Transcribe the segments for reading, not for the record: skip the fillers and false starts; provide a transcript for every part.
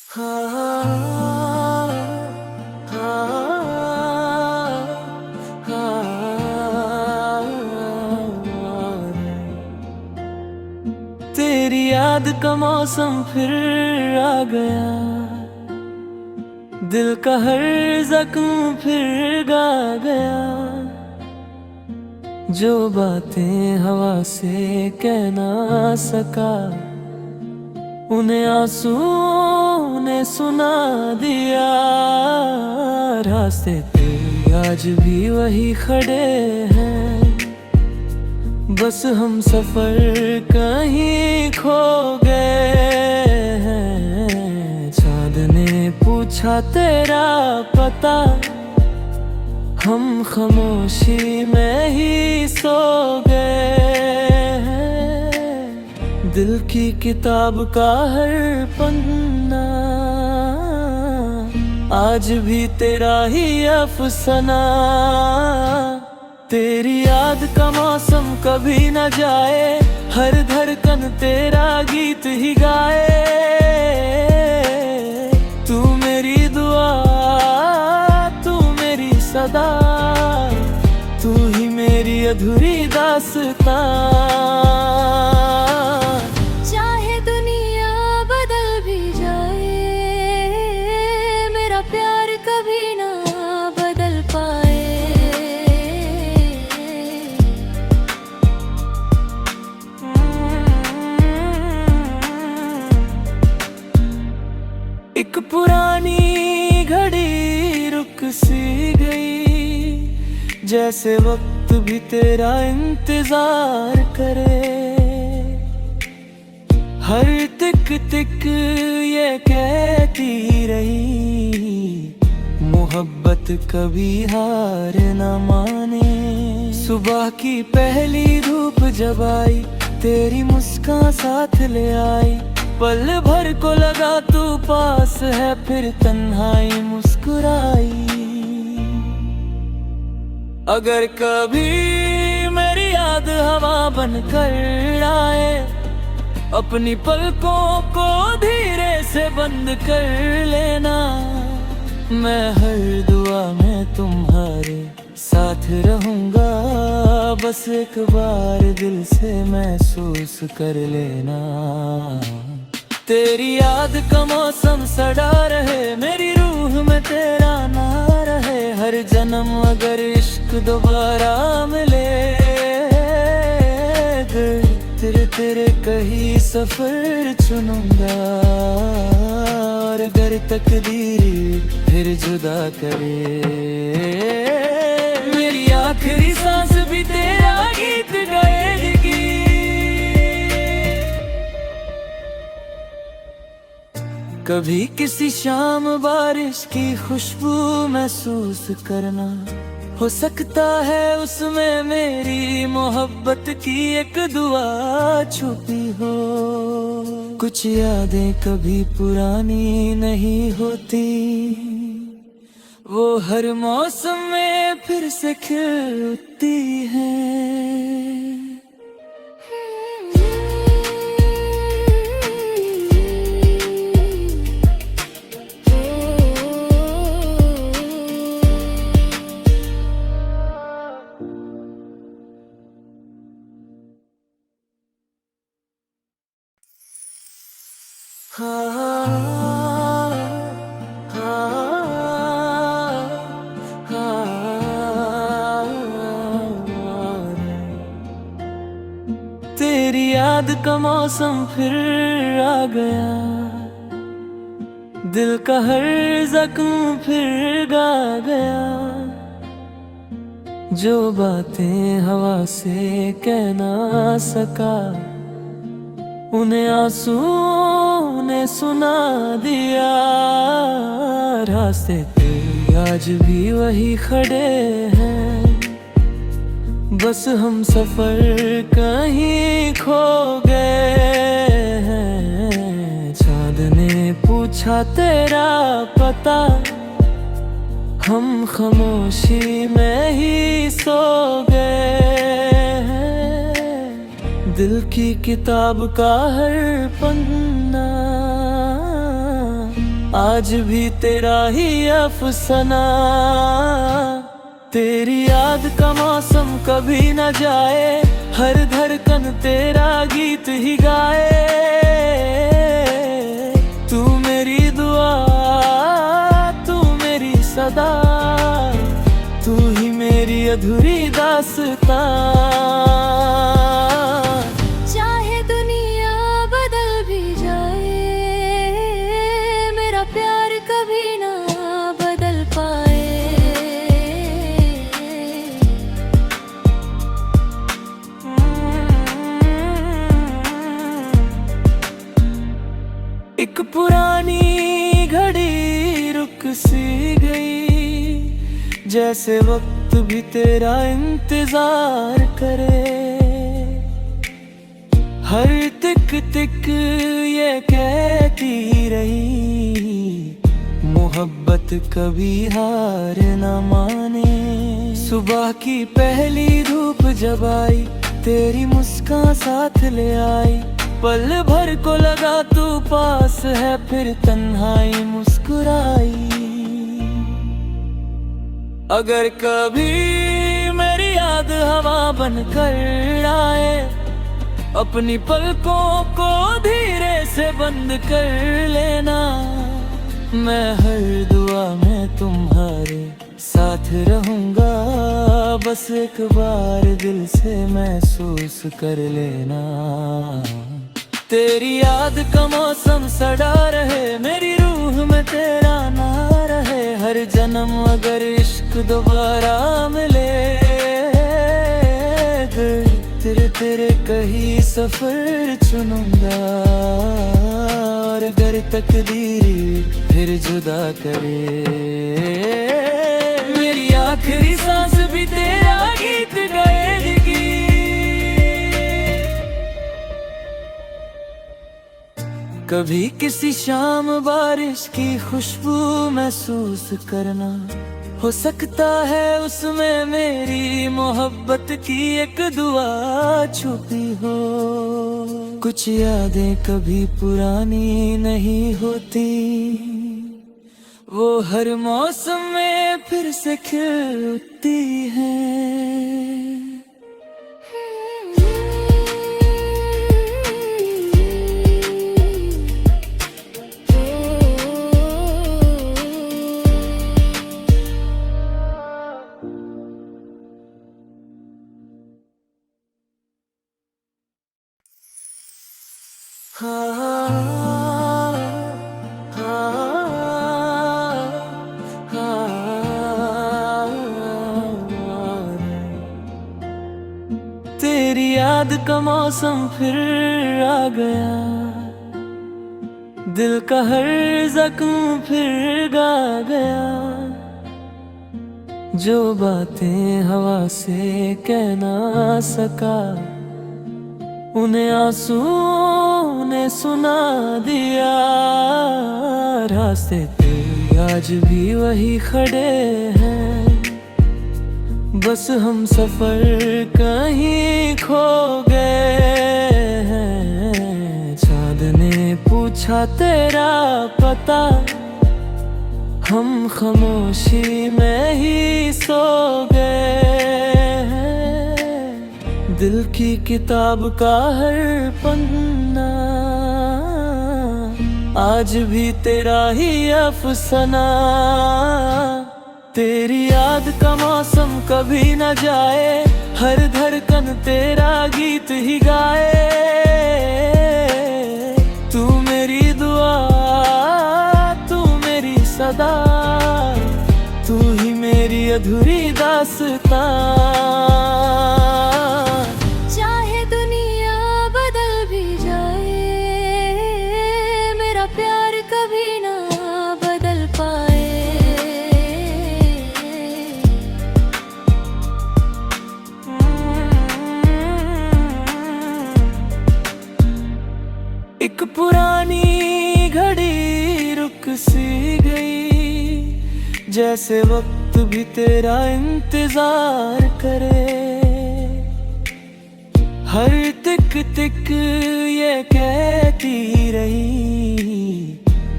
हाँ, हाँ, हाँ। तेरी याद का मौसम फिर आ गया, दिल का हर जख्म फिर गा गया। जो बातें हवा से कह ना सका, उन्हें आंसुओं ने सुना दिया। रास्ते पे आज भी वही खड़े हैं, बस हम सफर कहीं खो गए हैं। चांद ने पूछा तेरा पता, हम खामोशी में ही सो गए हैं। दिल की किताब का हर पन्ना आज भी तेरा ही अफसाना। तेरी याद का मौसम कभी न जाए, हर धड़कन तेरा गीत ही गाए। तू मेरी दुआ, तू मेरी सदा, तू ही मेरी अधूरी दास्तां। चाहे दुनिया बदल भी जाए, मेरा प्यार कभी ना बदल पाए। एक पुरानी घड़ी रुक सी गई, जैसे वक्त भी तेरा इंतजार करे। हर तिक तिक ये कहती रही, मोहब्बत कभी हार न माने। सुबह की पहली धूप जब आई, तेरी मुस्कान साथ ले आई। पल भर को लगा तू पास है, फिर तन्हाई मुस्कुराई। अगर कभी मेरी याद हवा बनकर आए, अपनी पलकों को धीरे से बंद कर लेना। मैं हर दुआ में तुम्हारे साथ रहूंगा, बस एक बार दिल से महसूस कर लेना। तेरी याद का मौसम सड़ा रहे, मेरी रूह में तेरा ना रहे। हर जन्म अगर इश्क दोबारा मिले, तेरे तेरे कहीं सफर चुनूंगा। और अगर तकदीर फिर जुदा करे, मेरी आखिरी सांस भी तेरा गीत गाएगी। कभी किसी शाम बारिश की खुशबू महसूस करना, हो सकता है उसमें मेरी मोहब्बत की एक दुआ छुपी हो। कुछ यादें कभी पुरानी नहीं होती, वो हर मौसम में फिर से खिल उठती हैं। हाँ, हाँ, हाँ। तेरी याद का मौसम फिर आ गया, दिल का हर जख्म फिर गा गया। जो बातें हवा से कह ना सका, उन्हें आंसुओं ने सुना दिया। रास्ते पे आज भी वही खड़े हैं, बस हम सफर कहीं खो गए हैं। चांद ने पूछा तेरा पता, हम खामोशी में ही सो गए हैं। दिल की किताब का हर पन्ना आज भी तेरा ही अफसाना। तेरी याद का मौसम कभी न जाए, हर धड़कन तेरा गीत ही गाए। तू मेरी दुआ, तू मेरी सदा, तू ही मेरी अधूरी दास्तां। चाहे दुनिया बदल भी जाए, मेरा प्यार कभी ना बदल पाए। एक पुरानी घड़ी रुक सी गई, जैसे वक्त भी तेरा इंतजार करे। हर तिक तिक ये कहती रही, मोहब्बत कभी हार न माने। सुबह की पहली धूप जब आई, तेरी मुस्कान साथ ले आई। पल भर को लगा तू पास है, फिर तन्हाई मुस्कुराई। अगर कभी मेरी याद हवा बनकर आए, अपनी पलकों को धीरे से बंद कर लेना। मैं हर दुआ में तुम्हारे साथ रहूंगा, बस एक बार दिल से महसूस कर लेना। तेरी याद का मौसम सड़ा रहे, मेरी रूह में तेरा ना रहे। हर जन्म अगर इश्क दोबारा मिले, तेरे तेरे कहीं सफर चुनूंगा। और अगर तकदीर फिर जुदा करे, मेरी आखिरी सांस भी तेरा गीत गाएगी। कभी किसी शाम बारिश की खुशबू महसूस करना, हो सकता है उसमें मेरी मोहब्बत की एक दुआ छुपी हो। कुछ यादें कभी पुरानी नहीं होती, वो हर मौसम में फिर से खिल उठती हैं। तेरी याद का मौसम फिर आ गया, दिल का हर जख्म फिर गा गया। जो बातें हवा से कह ना सका, उन्हें आंसू ने सुना दिया। रास्ते पे आज भी वही खड़े हैं, बस हम सफर कहीं खो गए हैं। चाँद ने पूछा तेरा पता, हम खामोशी में ही सो गए हैं। दिल की किताब का हर पन्ना आज भी तेरा ही अफसाना। तेरी याद का मौसम कभी न जाए, हर धड़कन तेरा गीत ही गाए। तू मेरी दुआ, तू मेरी सदा, तू ही मेरी अधूरी दास्तां। चाहे दुनिया बदल भी जाए, मेरा प्यार कभी ना बदल पाए। एक पुरानी घड़ी रुक सी गई, जैसे वक्त भी तेरा इंतजार करे। हर तिक तिक ये कहती रही,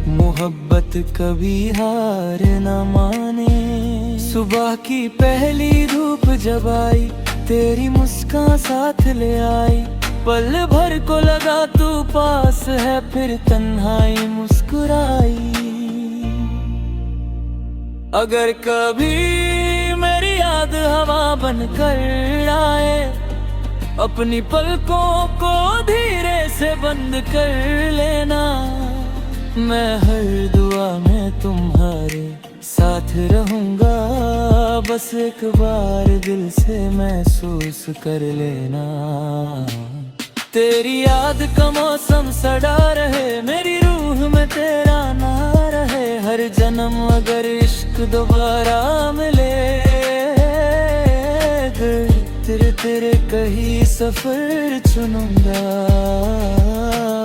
मोहब्बत मोहब्बत कभी हार न माने। सुबह की पहली धूप जब आई, तेरी मुस्कान साथ ले आई। पल भर को लगा तू पास है, फिर तन्हाई मुस्कुराई। अगर कभी मेरी याद हवा बनकर आए, अपनी पलकों को धीरे से बंद कर लेना। मैं हर दुआ में तुम्हारे साथ रहूंगा, बस एक बार दिल से महसूस कर लेना। तेरी याद का मौसम सड़ा रहे, मेरी रूह में तेरा नाम रहे। हर जन्म अगर इश्क दोबारा मिले, तेरे कहीं सफर चुनूंगा।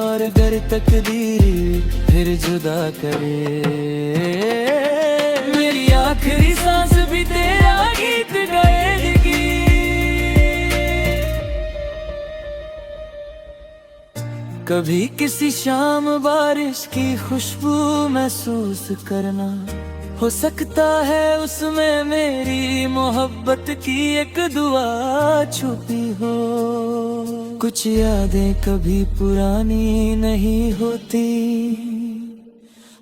और अगर तकदीर फिर जुदा करे, मेरी आखिरी सांस भी तेरा गीत गाएगी। कभी किसी शाम बारिश की खुशबू महसूस करना, हो सकता है उसमें मेरी मोहब्बत की एक दुआ छुपी हो। कुछ यादें कभी पुरानी नहीं होती,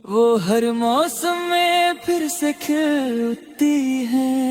वो हर मौसम में फिर से खिल उठती हैं।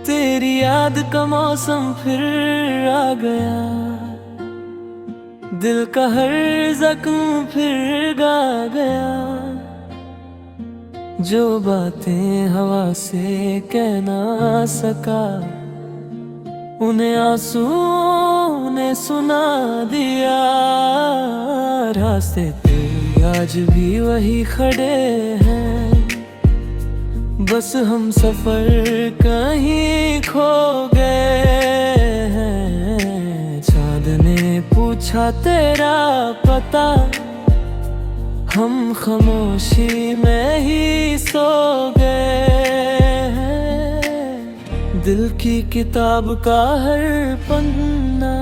तेरी याद का मौसम फिर आ गया, दिल का हर जख्म फिर गा गया। जो बातें हवा से कह ना सका, उन्हें आंसू ने सुना दिया। रास्ते पे आज भी वही खड़े हैं, बस हम सफर कहीं खो गए हैं। चाँद ने पूछा तेरा पता, हम खामोशी में ही सो गए हैं। दिल की किताब का हर पन्ना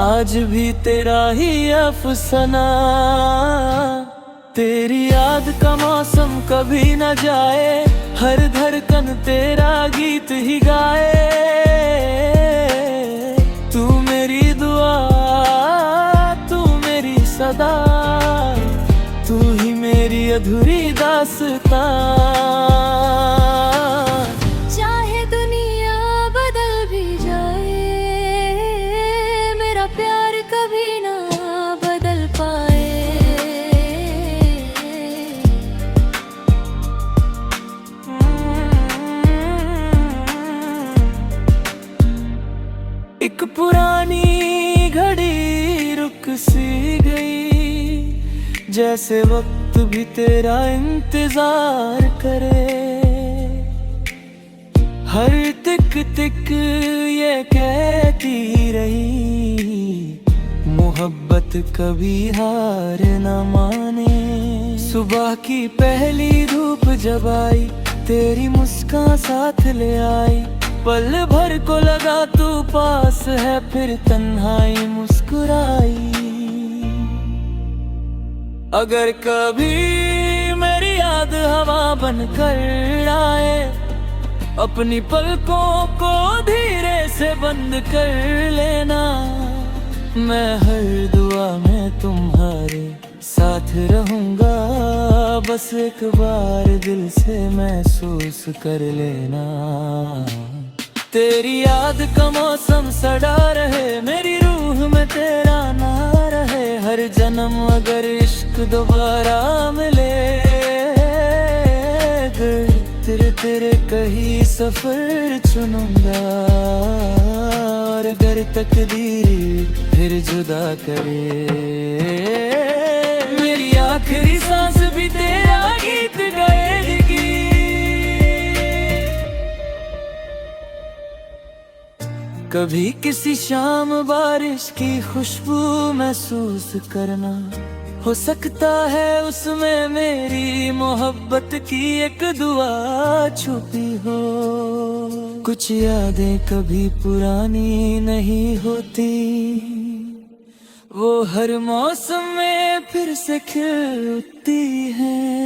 आज भी तेरा ही अफसाना। तेरी याद का मौसम कभी न जाए, हर धड़कन तेरा गीत ही गाए। तू मेरी दुआ, तू मेरी सदा, तू ही मेरी अधूरी दास्तां। चाहे दुनिया बदल भी जाए, मेरा प्यार कभी ना बदल पाए। एक पुरानी घड़ी रुक सी गई, जैसे वक्त भी तेरा इंतजार करे। हर तिक तिक ये कहती रही, मोहब्बत कभी हार न माने। सुबह की पहली धूप जब आई, तेरी मुस्कान साथ ले आई। पल भर को लगा तू पास है, फिर तन्हाई मुस्कुराई। अगर कभी मेरी याद हवा बनकर आए, अपनी पलकों को धीरे से बंद कर लेना। मैं हर दुआ में तुम्हारे साथ रहूंगा, बस एक बार दिल से महसूस कर लेना। तेरी याद का मौसम सड़ा रहे, मेरी रूह में तेरा नाम रहे। हर जन्म अगर इश्क दोबारा मिले, तेरे कहीं सफर चुनूंगा। और अगर तकदीर फिर जुदा करे, कभी किसी शाम बारिश की खुशबू महसूस करना, हो सकता है उसमें मेरी मोहब्बत की एक दुआ छुपी हो। कुछ यादें कभी पुरानी नहीं होती, वो हर मौसम में फिर से खिल उठती हैं।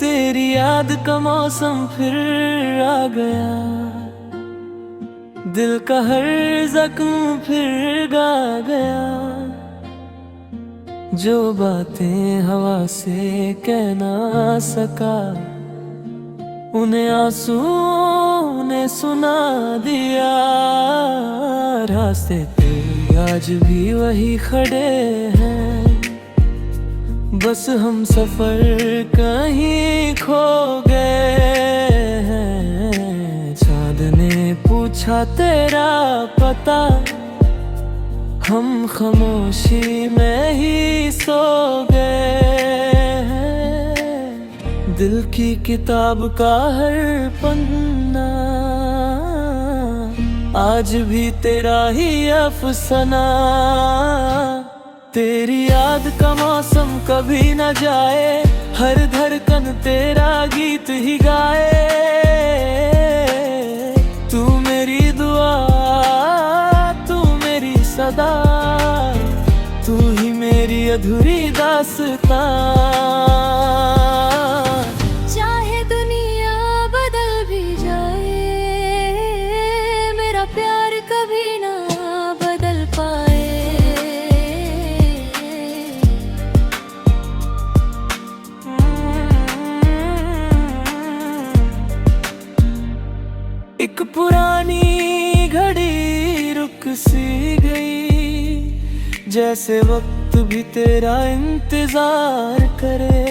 तेरी याद का मौसम फिर आ गया, दिल का हर जख्म फिर गा गया। जो बातें हवा से कह ना सका, उन्हें आंसुओं ने सुना दिया। रास्ते पे आज भी वही खड़े हैं, बस हम सफर कहीं खो गए हैं। चाँद ने पूछा तेरा पता, हम खामोशी में ही सो गए हैं। दिल की किताब का हर पन्ना आज भी तेरा ही अफसाना। तेरी याद का मौसम कभी न जाए, हर धड़कन तेरा गीत ही गाए। तू मेरी दुआ, तू मेरी सदा, तू ही मेरी अधूरी दास्तां। चाहे दुनिया बदल भी जाए, मेरा प्यार कभी ना बदल पाए। एक पुरानी घड़ी रुक सी गई, जैसे वक्त भी तेरा इंतजार करे।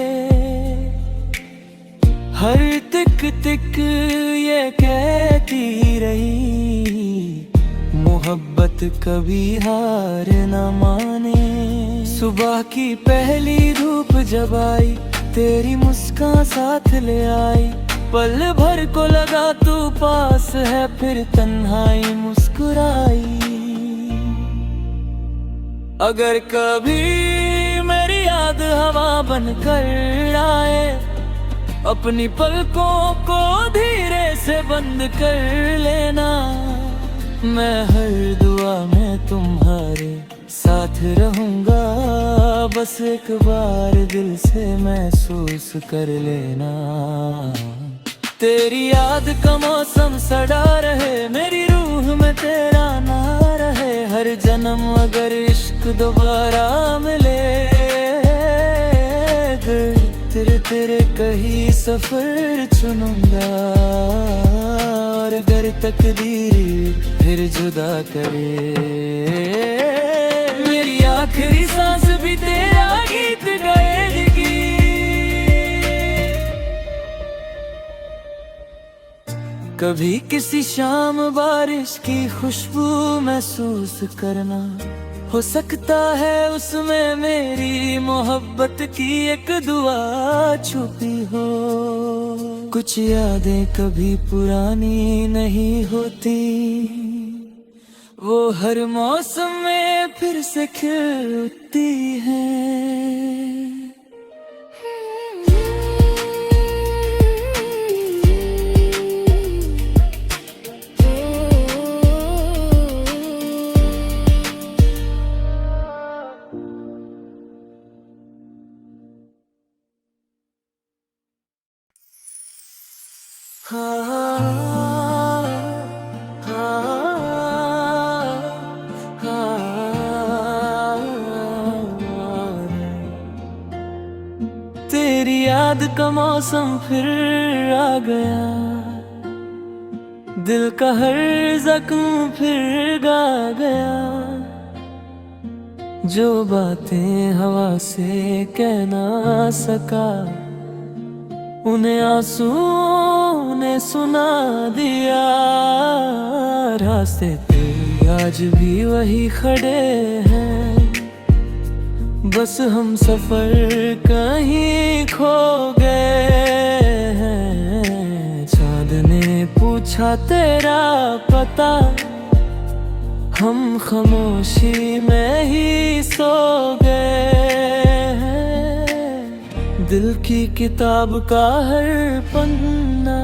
हर तिक तिक ये कहती रही, मोहब्बत कभी हार न माने। सुबह की पहली धूप जब आई, तेरी मुस्कान साथ ले आई। पल भर को लगा तू पास है, फिर तन्हाई मुस्कुराई। अगर कभी मेरी याद हवा बनकर आए, अपनी पलकों को धीरे से बंद कर लेना। मैं हर दुआ में तुम्हारे साथ रहूंगा, बस एक बार दिल से महसूस कर लेना। तेरी याद का मौसम सड़ा रहे, मेरी रूह में तेरा नाम रहे। हर जन्म अगर इश्क दोबारा मिले, तेरे तेरे कहीं सफर चुनूंगा। और अगर तकदीर फिर जुदा करे, मेरी आखिरी सांस भी तेरा गीत गाएगी। कभी किसी शाम बारिश की खुशबू महसूस करना, हो सकता है उसमें मेरी मोहब्बत की एक दुआ छुपी हो। कुछ यादें कभी पुरानी नहीं होती, वो हर मौसम में फिर से खिल उठती हैं। तेरी याद का मौसम फिर आ गया, दिल का हर जख्म फिर गा गया, जो बातें हवा से कह ना सका उन्हें आंसुओं ने सुना दिया। रास्ते तेरे आज भी वही खड़े हैं, बस हम सफर कहीं खो गए हैं। चांद ने पूछा तेरा पता, हम खामोशी में ही सो गए हैं। दिल की किताब का हर पन्ना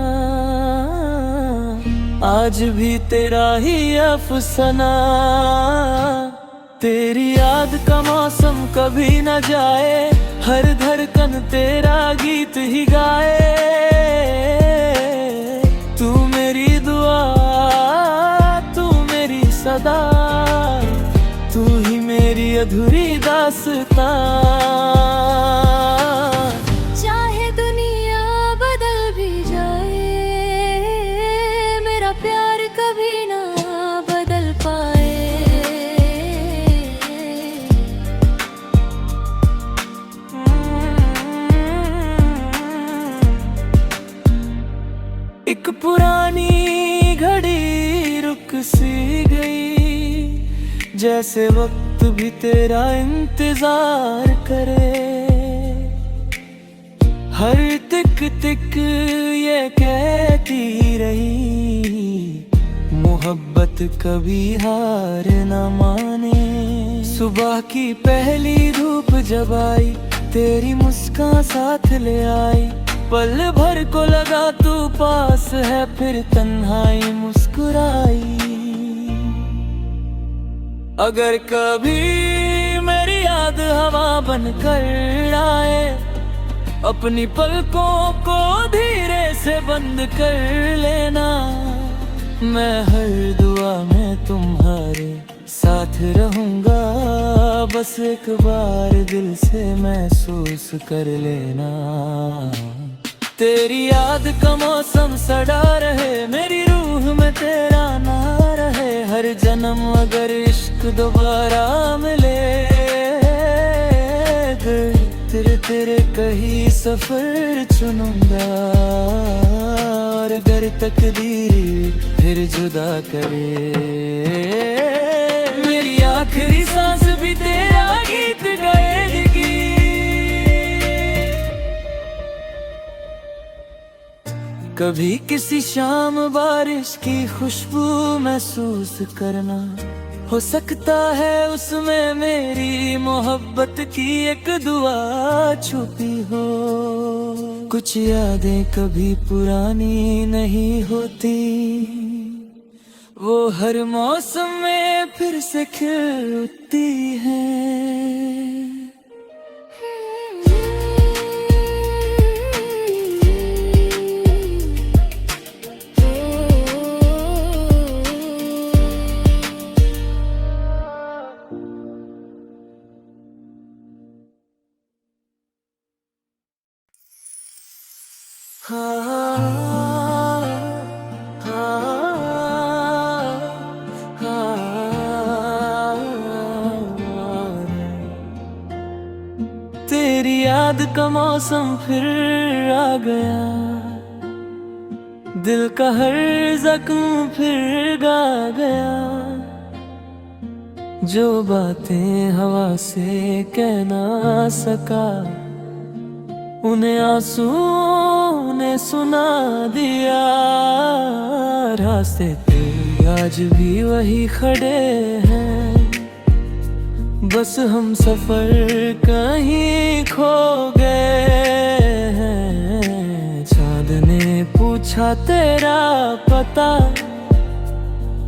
आज भी तेरा ही अफसाना। तेरी याद का मौसम कभी न जाए, हर धड़कन तेरा गीत ही गाए। तू मेरी दुआ, तू मेरी सदा, तू ही मेरी अधूरी दास्तां। चाहे दुनिया बदल भी जाए, मेरा प्यार कभी ना बदल पाए। एक पुरानी घड़ी रुक सी गई, जैसे वक्त भी तेरा इंतजार करे। हर तिक तिक ये कहती रही, मोहब्बत कभी हार न माने। सुबह की पहली धूप जब आई, तेरी मुस्कान साथ ले आई। पल भर को लगा तू पास है, फिर तन्हाई मुस्कुराई। अगर कभी मेरी याद हवा बनकर आए, अपनी पलकों को धीरे से बंद कर लेना। मैं हर दुआ में तुम्हारे साथ रहूंगा, बस एक बार दिल से महसूस कर लेना। तेरी याद का मौसम सड़ा रहे, मेरी रूह में तेरा ना रहे। हर जन्म अगर इश्क दोबारा मिले, तेरे तेरे कहीं सफर चुनूंगा। और अगर तकदीर फिर जुदा करे, मेरी आखिरी सांस भी तेरा गीत गाएगी। कभी किसी शाम बारिश की खुशबू महसूस करना, हो सकता है उसमें मेरी मोहब्बत की एक दुआ छुपी हो। कुछ यादें कभी पुरानी नहीं होती, वो हर मौसम में फिर से खिल उठती हैं। तेरी याद का मौसम फिर आ गया, दिल का हर जख्म फिर गा गया। जो बातें हवा से कह ना सका, उन्हें आंसुओं ने सुना दिया। रास्ते तेरे आज भी वही खड़े हैं, बस हम सफर कहीं खो गए हैं। चांद ने पूछा तेरा पता,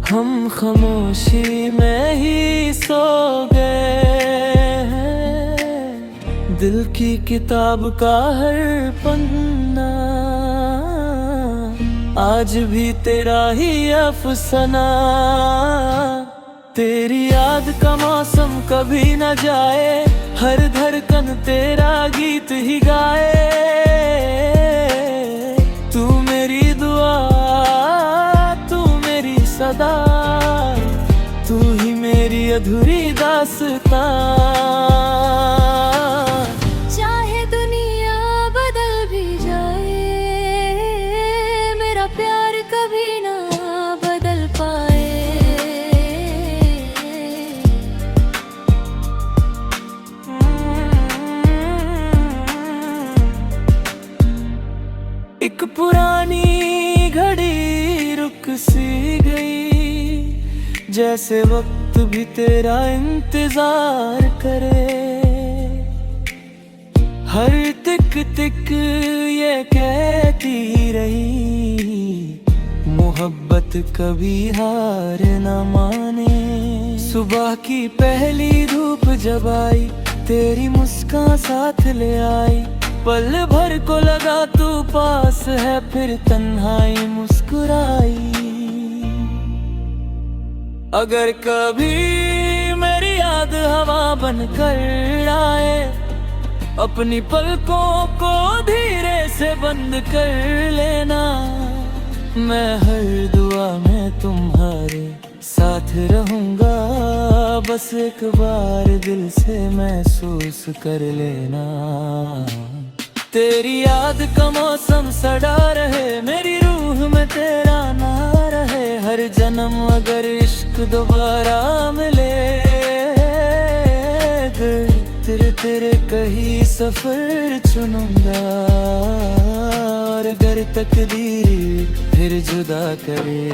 हम खामोशी में ही सो गए हैं। दिल की किताब का हर पन्ना आज भी तेरा ही अफसाना। तेरी याद का मौसम कभी न जाए, हर धड़कन तेरा गीत ही गाए। तू मेरी दुआ, तू अधूरी दास्तां। चाहे दुनिया बदल भी जाए, मेरा प्यार कभी ना बदल पाए। एक पुरानी घड़ी रुक सी गई, जैसे वक्त भी तेरा इंतजार करे। हर तिक तिक ये कहती रही, मोहब्बत कभी हार न माने। सुबह की पहली धूप जब आई, तेरी मुस्कान साथ ले आई। पल भर को लगा तू पास है, फिर तन्हाई मुस्कुराई। अगर कभी मेरी याद हवा बनकर आए, अपनी पलकों को धीरे से बंद कर लेना। मैं हर दुआ में तुम्हारे साथ रहूंगा, बस एक बार दिल से महसूस कर लेना। तेरी याद का मौसम सड़ा रहे, मेरी रूह में तेरा नाम रहे। हर जन्म अगर इश्क दोबारा मिले, तेरे तेरे कहीं सफर चुनूंगा। और अगर तकदीर फिर जुदा करे,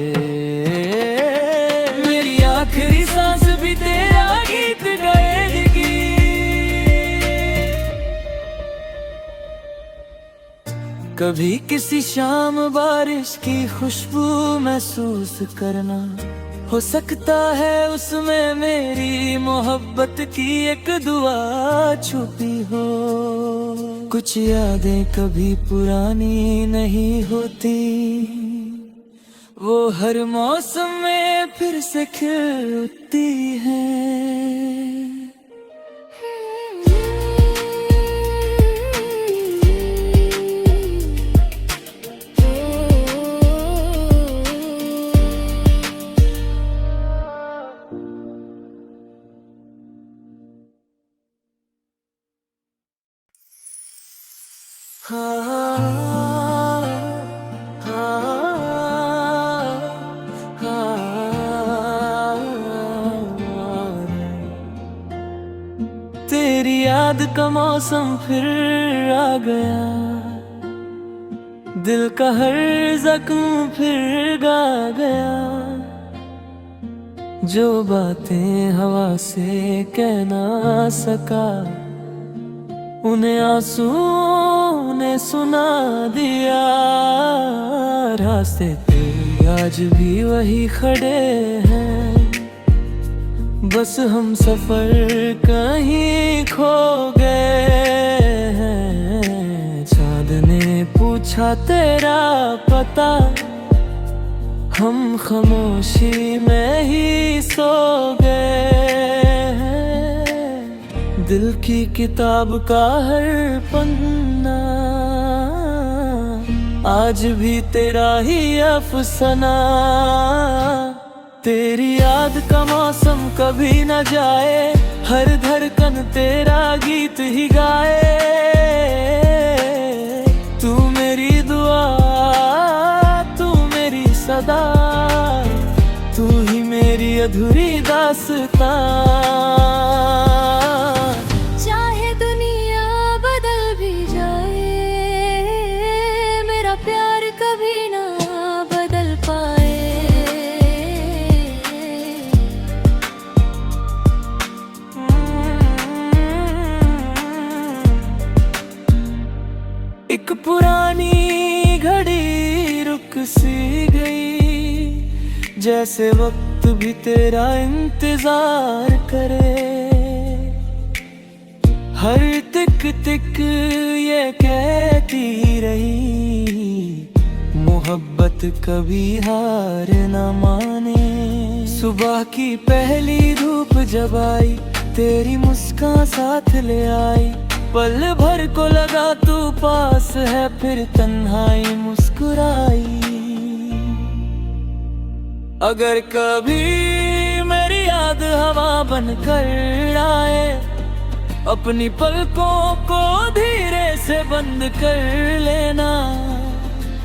मेरी आखिरी सांस भी तेरा गीत गाएगी। कभी किसी शाम बारिश की खुशबू महसूस करना, हो सकता है उसमें मेरी मोहब्बत की एक दुआ छुपी हो। कुछ यादें कभी पुरानी नहीं होती, वो हर मौसम में फिर से खिल उठती हैं। तेरी याद का मौसम फिर आ गया, दिल का हर जख्म फिर गा गया। जो बातें हवा से कह ना सका, उन्हें आंसू ने सुना दिया। रास्ते पे आज भी वही खड़े हैं, बस हम सफर कहीं खो गए हैं। चाँद ने पूछा तेरा पता, हम खामोशी में ही सो गए हैं। दिल की किताब का हर पन्ना आज भी तेरा ही अफसाना। तेरी याद का मौसम कभी न जाए, हर धड़कन तेरा गीत ही गाए। तू मेरी दुआ, तू मेरी सदा, तू ही मेरी अधूरी दास्तां। चाहे दुनिया बदल भी जाए, मेरा प्यार कभी ना बदल पाए। एक पुरानी घड़ी रुक सी गई, जैसे वक्त भी तेरा इंतजार करे। हर तिक तिक ये कहती रही, मोहब्बत कभी हार न माने। सुबह की पहली धूप जब आई, तेरी मुस्कान साथ ले आई। पल भर को लगा तू पास है, फिर तन्हाई मुस्कुराई। अगर कभी मेरी याद हवा बनकर आए, अपनी पलकों को धीरे से बंद कर लेना।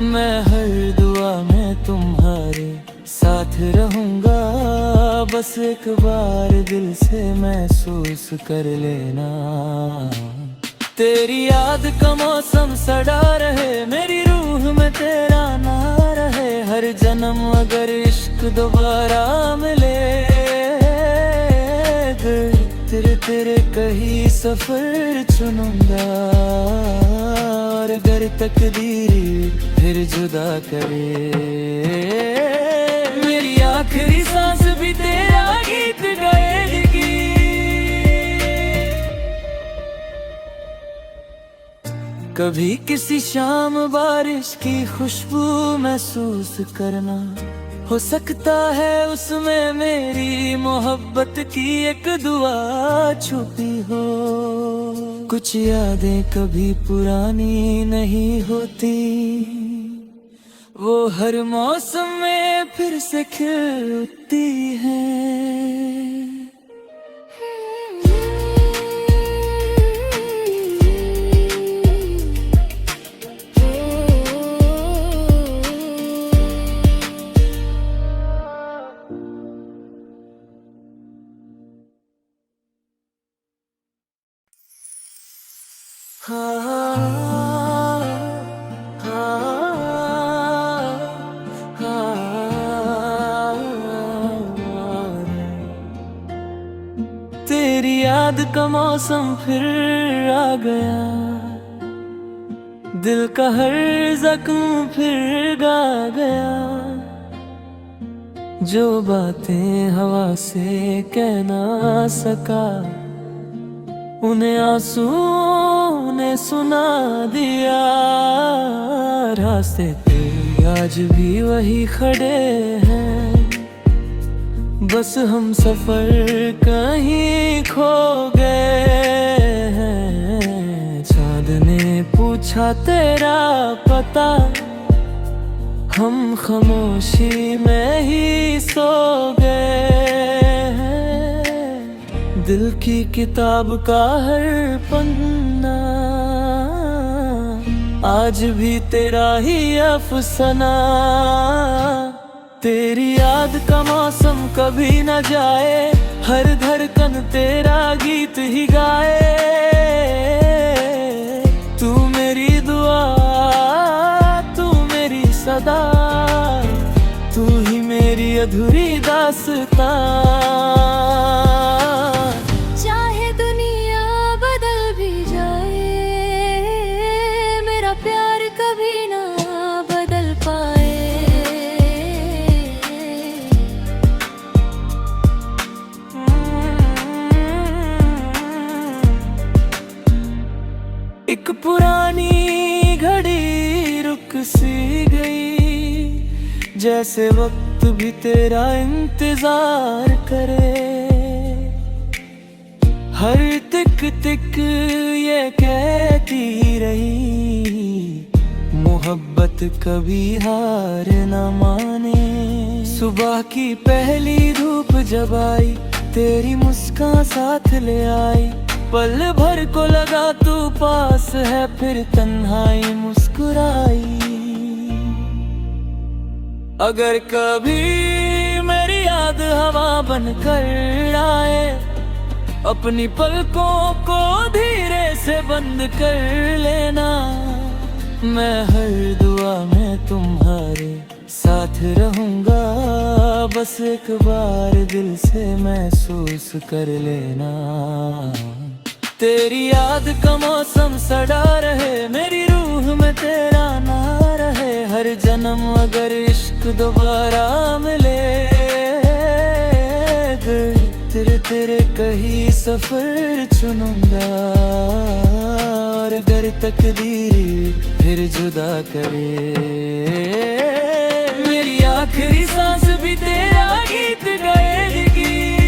मैं हर दुआ में तुम्हारे साथ रहूंगा, बस एक बार दिल से महसूस कर लेना। तेरी याद का मौसम सड़ा रहे, मेरी रूह में तेरा ना रहे। हर जन्म अगर इश्क दोबारा मिले, तेरे तेरे कहीं सफर चुनूंगा। और अगर तकदीर फिर जुदा करे, मेरी आखिरी सांस भी तेरा गीत गाएगी। कभी किसी शाम बारिश की खुशबू महसूस करना, हो सकता है उसमें मेरी मोहब्बत की एक दुआ छुपी हो। कुछ यादें कभी पुरानी नहीं होती, वो हर मौसम में फिर से खिल उठती हैं। तेरी याद का मौसम फिर आ गया, दिल का हर जख्म फिर गा गया। जो बातें हवा से कह ना सका, उन्हें आंसुओं ने सुना दिया। रास्ते पे आज भी वही खड़े हैं, बस हम सफर कहीं खो गए हैं। चाँद ने पूछा तेरा पता, हम खामोशी में ही सो गए हैं। दिल की किताब का हर पन्ना आज भी तेरा ही अफसाना। तेरी याद का मौसम कभी न जाए, हर धड़कन तेरा गीत ही गाए। तू मेरी दुआ, तू मेरी सदा, तू ही मेरी अधूरी दास्तां। चाहे दुनिया बदल भी जाए, मेरा प्यार कभी ना बदल पाए। एक पुरानी घड़ी रुक सी गई, जैसे वक्त भी तेरा इंतजार करे। हर तिक तिक ये कहती रही, मोहब्बत कभी हार न माने। सुबह की पहली धूप जब आई, तेरी मुस्कान साथ ले आई। पल भर को लगा तू पास है, फिर तन्हाई मुस्कुराई। अगर कभी मेरी याद हवा बनकर आए, अपनी पलकों को धीरे से बंद कर लेना। मैं हर दुआ में तुम्हारे साथ रहूंगा, बस एक बार दिल से महसूस कर लेना। तेरी याद का मौसम सड़ा रहे, मेरी रूह में तेरा ना रहे। हर जन्म अगर इश्क दोबारा मिले, तेरे तेरे कहीं सफर चुनूंगा। और अगर तकदीर फिर जुदा करे, मेरी आखिरी सांस भी तेरा गीत गाएगी।